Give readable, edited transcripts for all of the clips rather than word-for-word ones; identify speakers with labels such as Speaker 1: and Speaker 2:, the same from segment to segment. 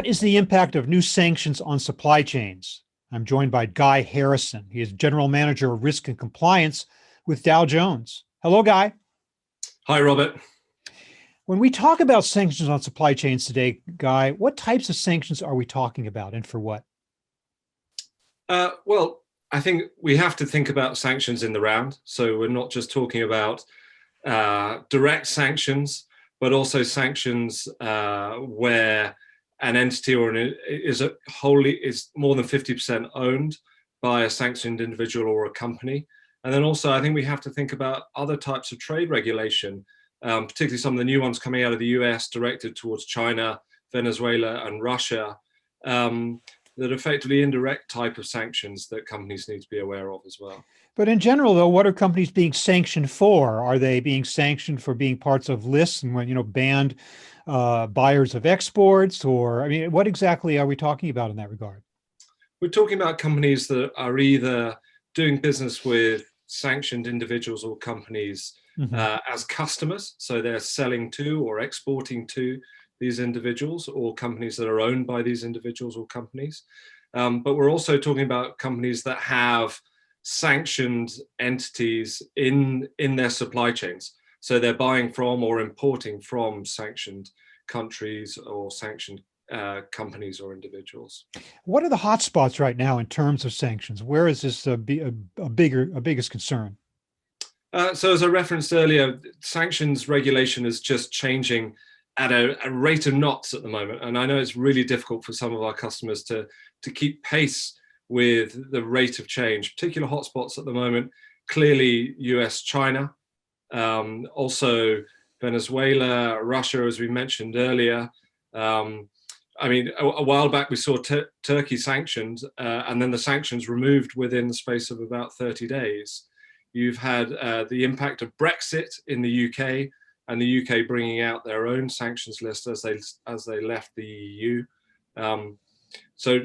Speaker 1: What is the impact of new sanctions on supply chains? I'm joined by Guy Harrison. He is General Manager of Risk and Compliance with Dow Jones. Hello, Guy.
Speaker 2: Hi, Robert.
Speaker 1: When we talk about sanctions on supply chains today, Guy, what types of sanctions are we talking about and for what?
Speaker 2: Well, I think we have to think about sanctions in the round. So we're not just talking about direct sanctions, but also sanctions where an entity is more than 50% owned by a sanctioned individual or a company. And then also, I think we have to think about other types of trade regulation, particularly some of the new ones coming out of the US directed towards China, Venezuela, and Russia, that are effectively indirect type of sanctions that companies need to be aware of as well.
Speaker 1: But in general, though, what are companies being sanctioned for? Are they being sanctioned for being parts of lists and banned buyers of exports? Or, I mean, what exactly are we talking about in that regard?
Speaker 2: We're talking about companies that are either doing business with sanctioned individuals or companies as customers. So they're selling to or exporting to these individuals or companies that are owned by these individuals or companies. But we're also talking about companies that have sanctioned entities in their supply chains. So they're buying from or importing from sanctioned countries or sanctioned companies or individuals.
Speaker 1: What are the hotspots right now in terms of sanctions? Where is this a biggest concern?
Speaker 2: So as I referenced earlier, sanctions regulation is just changing at a rate of knots at the moment. And I know it's really difficult for some of our customers to keep pace with the rate of change. Particular hotspots at the moment, clearly US, China, also Venezuela, Russia, as we mentioned earlier. I mean, a while back we saw Turkey sanctioned and then the sanctions removed within the space of about 30 days. You've had the impact of Brexit in the UK and the UK bringing out their own sanctions list as they left the EU. So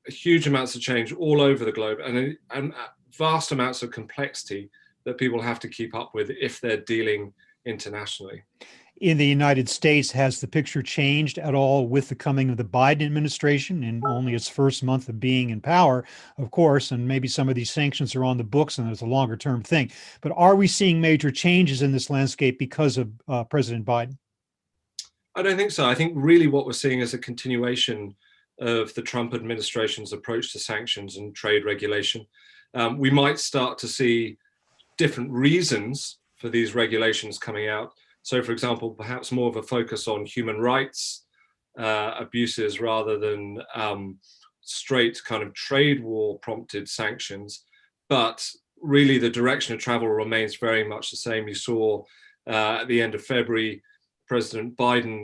Speaker 2: huge amounts of change all over the globe and vast amounts of complexity that people have to keep up with if they're dealing internationally.
Speaker 1: In the United States, has the picture changed at all with the coming of the Biden administration in only its first month of being in power, of course, and maybe some of these sanctions are on the books and there's a longer term thing. But are we seeing major changes in this landscape because of President Biden?
Speaker 2: I don't think so. I think really what we're seeing is a continuation of the Trump administration's approach to sanctions and trade regulation. We might start to see different reasons for these regulations coming out. So, for example, perhaps more of a focus on human rights abuses rather than straight kind of trade war prompted sanctions. But really the direction of travel remains very much the same. You saw at the end of February, President Biden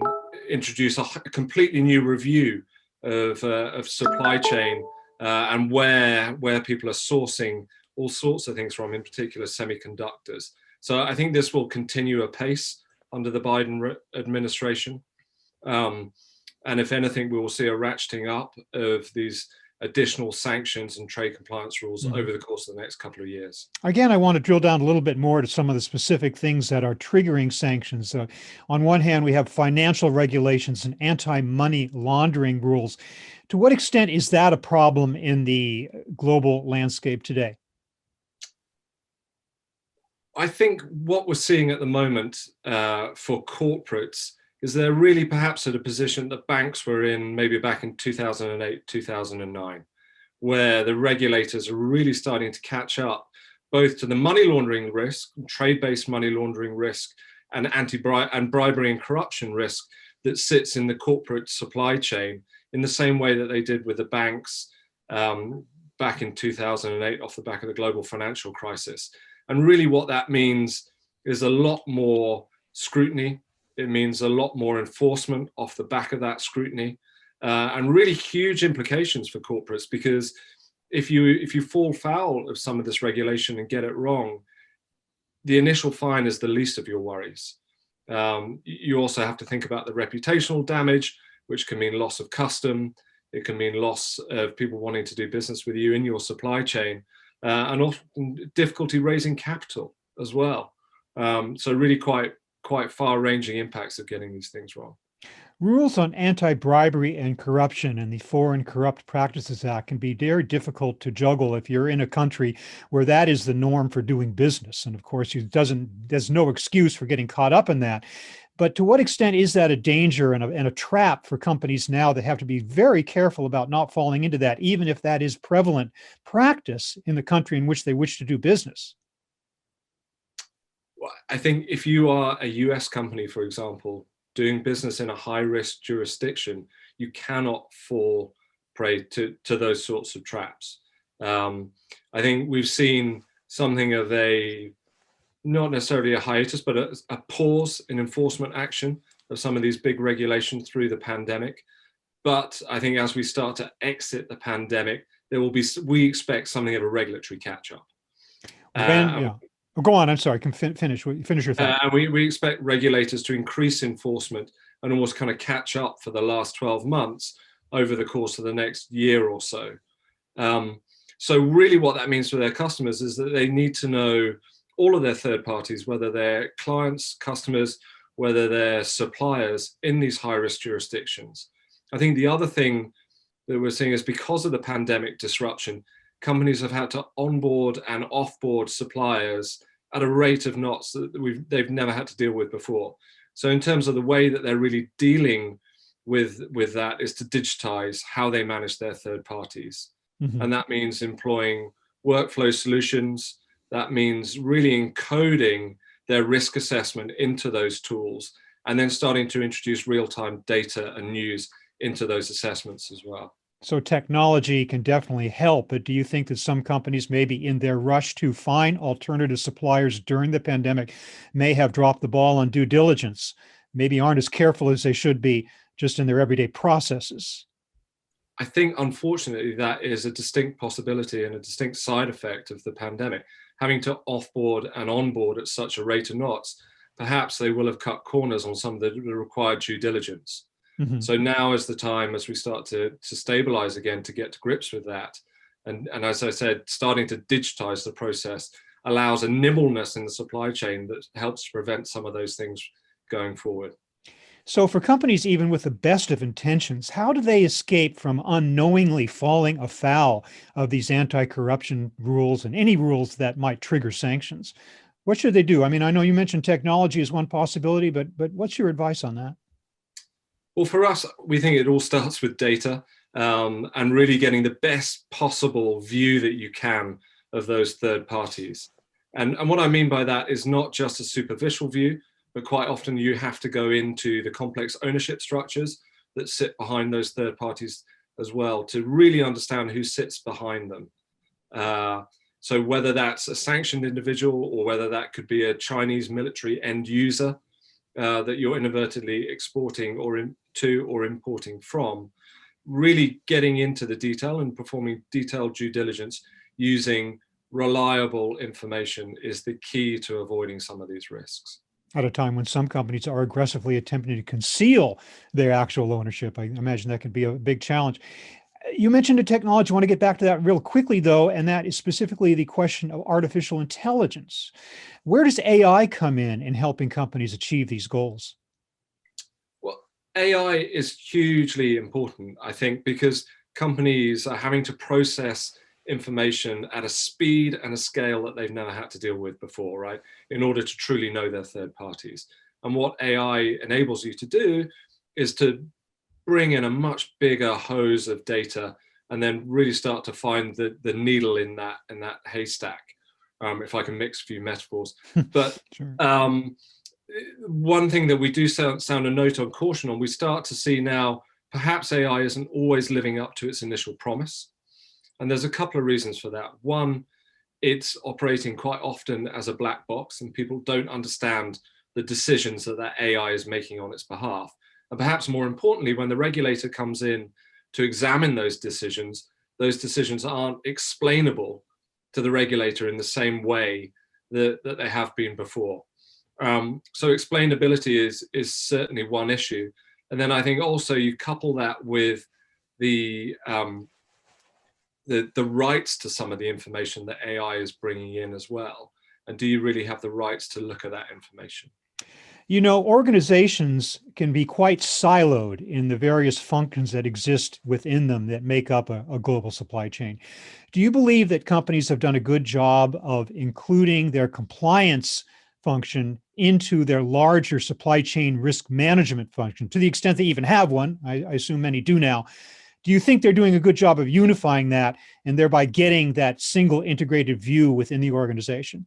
Speaker 2: introduce a completely new review of supply chain and where people are sourcing all sorts of things from, in particular semiconductors. So I think this will continue apace under the Biden administration. And if anything, we will see a ratcheting up of these additional sanctions and trade compliance rules over the course of the next couple of years.
Speaker 1: Again, I want to drill down a little bit more to some of the specific things that are triggering sanctions. On one hand, we have financial regulations and anti-money laundering rules. To what extent is that a problem in the global landscape today?
Speaker 2: I think what we're seeing at the moment for corporates is they're really perhaps at a position that banks were in maybe back in 2008, 2009, where the regulators are really starting to catch up both to the money laundering risk, trade-based money laundering risk, and bribery and corruption risk that sits in the corporate supply chain in the same way that they did with the banks back in 2008 off the back of the global financial crisis. And really what that means is a lot more scrutiny. It means a lot more enforcement off the back of that scrutiny, and really huge implications for corporates, because if you fall foul of some of this regulation and get it wrong, the initial fine is the least of your worries. You also have to think about the reputational damage, which can mean loss of custom. It can mean loss of people wanting to do business with you in your supply chain. And often difficulty raising capital as well. So really quite far-ranging impacts of getting these things wrong.
Speaker 1: Rules on anti-bribery and corruption and the Foreign Corrupt Practices Act can be very difficult to juggle if you're in a country where that is the norm for doing business. And of course, there's no excuse for getting caught up in that. But to what extent is that a danger and a trap for companies now that have to be very careful about not falling into that, even if that is prevalent practice in the country in which they wish to do business?
Speaker 2: Well, I think if you are a US company, for example, doing business in a high risk jurisdiction, you cannot fall prey to those sorts of traps. Um, I think we've seen something of a, not necessarily a hiatus, but a pause in enforcement action of some of these big regulations through the pandemic. But I think as we start to exit the pandemic, there will be, we expect something of a regulatory catch up.
Speaker 1: When,
Speaker 2: Uh,
Speaker 1: yeah. Oh, go on. I'm sorry. Finish your thought.
Speaker 2: and we expect regulators to increase enforcement and almost kind of catch up for the last 12 months over the course of the next year or so. So really what that means for their customers is that they need to know all of their third parties, whether they're clients, customers, whether they're suppliers in these high risk jurisdictions. I think the other thing that we're seeing is because of the pandemic disruption, companies have had to onboard and offboard suppliers at a rate of knots that they've never had to deal with before. So in terms of the way that they're really dealing with that is to digitize how they manage their third parties.
Speaker 1: Mhm.
Speaker 2: And that means employing workflow solutions. That means really encoding their risk assessment into those tools and then starting to introduce real-time data and news into those assessments as well.
Speaker 1: So technology can definitely help, but do you think that some companies, maybe in their rush to find alternative suppliers during the pandemic, may have dropped the ball on due diligence, maybe aren't as careful as they should be just in their everyday processes?
Speaker 2: I think, unfortunately, that is a distinct possibility and a distinct side effect of the pandemic. Having to offboard and onboard at such a rate of knots, perhaps they will have cut corners on some of the required due diligence.
Speaker 1: Mhm.
Speaker 2: So now is the time as we start to stabilize again to get to grips with that. And as I said, starting to digitize the process allows a nimbleness in the supply chain that helps to prevent some of those things going forward.
Speaker 1: So for companies, even with the best of intentions, how do they escape from unknowingly falling afoul of these anti-corruption rules and any rules that might trigger sanctions? What should they do? I mean, I know you mentioned technology is one possibility, but what's your advice on that?
Speaker 2: Well, for us, we think it all starts with data and really getting the best possible view that you can of those third parties. And what I mean by that is not just a superficial view, but quite often you have to go into the complex ownership structures that sit behind those third parties as well to really understand who sits behind them. Uh, so whether that's a sanctioned individual or whether that could be a Chinese military end user that you're inadvertently exporting to or importing from, really getting into the detail and performing detailed due diligence using reliable information is the key to avoiding some of these risks.
Speaker 1: At a time when some companies are aggressively attempting to conceal their actual ownership, I imagine that could be a big challenge. You mentioned a technology. I want to get back to that real quickly, though, and that is specifically the question of artificial intelligence. Where does AI come in helping companies achieve these goals?
Speaker 2: Well, AI is hugely important, I think, because companies are having to process information at a speed and a scale that they've never had to deal with before, right? In order to truly know their third parties. And what AI enables you to do is to bring in a much bigger hose of data and then really start to find the needle in that haystack, if I can mix a few metaphors. But
Speaker 1: Sure.
Speaker 2: um, one thing that we do sound a note on caution on, we start to see now perhaps AI isn't always living up to its initial promise. And there's a couple of reasons for that. One, it's operating quite often as a black box and people don't understand the decisions that AI is making on its behalf. And perhaps more importantly, when the regulator comes in to examine those decisions aren't explainable to the regulator in the same way that they have been before. So explainability is certainly one issue. And then I think also you couple that with the the rights to some of the information that AI is bringing in as well. And do you really have the rights to look at that information?
Speaker 1: You know, organizations can be quite siloed in the various functions that exist within them that make up a global supply chain. Do you believe that companies have done a good job of including their compliance function into their larger supply chain risk management function, to the extent they even have one? I assume many do now. Do you think they're doing a good job of unifying that and thereby getting that single integrated view within the organization?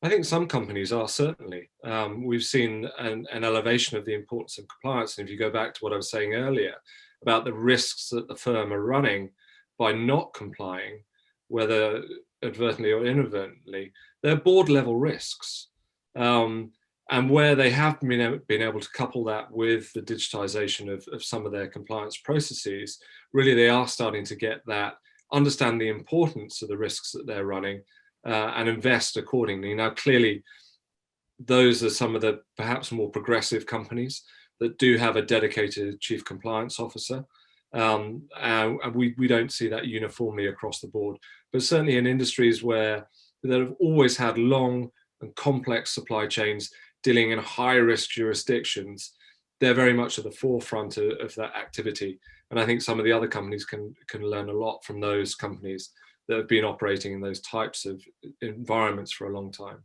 Speaker 2: I think some companies are certainly. We've seen an elevation of the importance of compliance. And if you go back to what I was saying earlier about the risks that the firm are running by not complying, whether advertently or inadvertently, they're board level risks. And where they have been able to couple that with the digitization of some of their compliance processes, really they are starting to get that, understand the importance of the risks that they're running, and invest accordingly. Now, clearly, those are some of the perhaps more progressive companies that do have a dedicated chief compliance officer. And we don't see that uniformly across the board, but certainly in industries that have always had long and complex supply chains dealing in high risk jurisdictions, they're very much at the forefront of that activity. And I think some of the other companies can learn a lot from those companies that have been operating in those types of environments for a long time.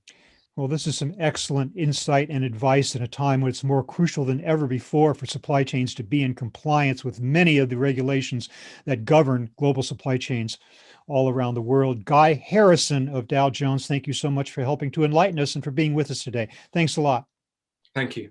Speaker 1: Well, this is some excellent insight and advice at a time when it's more crucial than ever before for supply chains to be in compliance with many of the regulations that govern global supply chains all around the world. Guy Harrison of Dow Jones, thank you so much for helping to enlighten us and for being with us today. Thanks a lot.
Speaker 2: Thank you.